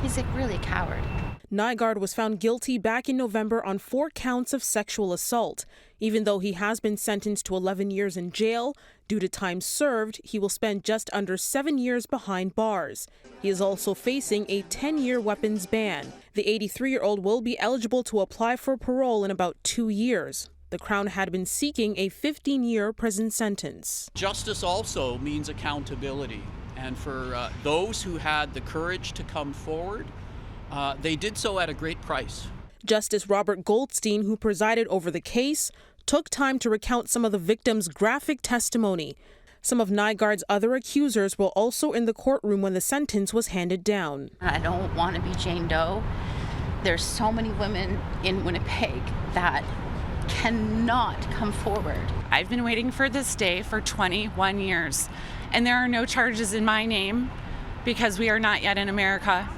He's really a coward. Nygard was found guilty back in November on 4 counts of sexual assault. Even though he has been sentenced to 11 years in jail, due to time served, he will spend just under 7 years behind bars. He is also facing a 10-year weapons ban. The 83-year-old will be eligible to apply for parole in about 2 years. The Crown had been seeking a 15-year prison sentence. Justice also means accountability. And for those who had the courage to come forward, they did so at a great price. Justice Robert Goldstein, who presided over the case, took time to recount some of the victims' graphic testimony. Some of Nygard's other accusers were also in the courtroom when the sentence was handed down. I don't want to be Jane Doe. There's so many women in Winnipeg that cannot come forward. I've been waiting for this day for 21 years, and there are no charges in my name because we are not yet in America.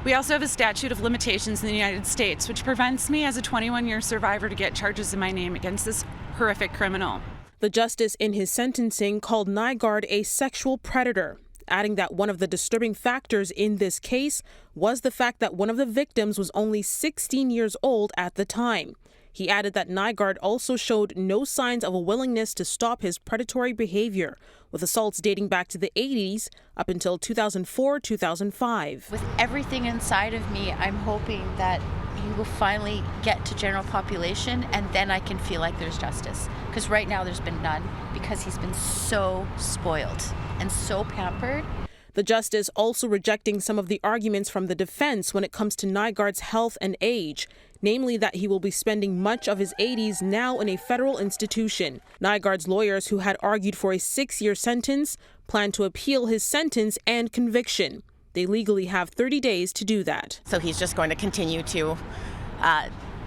We also have a statute of limitations in the United States, which prevents me as a 21-year survivor to get charges in my name against this horrific criminal. The justice in his sentencing called Nygard a sexual predator, adding that one of the disturbing factors in this case was the fact that one of the victims was only 16 years old at the time. He added that Nygard also showed no signs of a willingness to stop his predatory behavior, with assaults dating back to the 80s up until 2004-2005. With everything inside of me, I'm hoping that he will finally get to general population, and then I can feel like there's justice. Because right now there's been none, because he's been so spoiled and so pampered. The justice also rejecting some of the arguments from the defense when it comes to Nygard's health and age, namely that he will be spending much of his 80s now in a federal institution. Nygard's lawyers, who had argued for a 6-year sentence, plan to appeal his sentence and conviction. They legally have 30 days to do that. So he's just going to continue to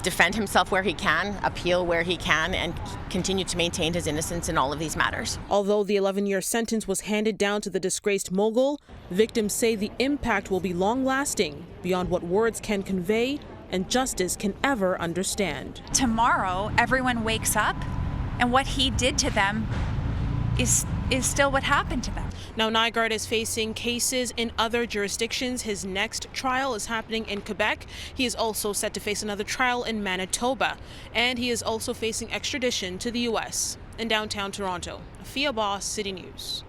defend himself where he can, appeal where he can, and continue to maintain his innocence in all of these matters. Although the 11-year sentence was handed down to the disgraced mogul, victims say the impact will be long-lasting, beyond what words can convey and justice can ever understand. Tomorrow, everyone wakes up, and what he did to them is still what happened to them. Now, Nygard is facing cases in other jurisdictions. His next trial is happening in Quebec. He is also set to face another trial in Manitoba. And he is also facing extradition to the U.S. in downtown Toronto. Afua Baah, City News.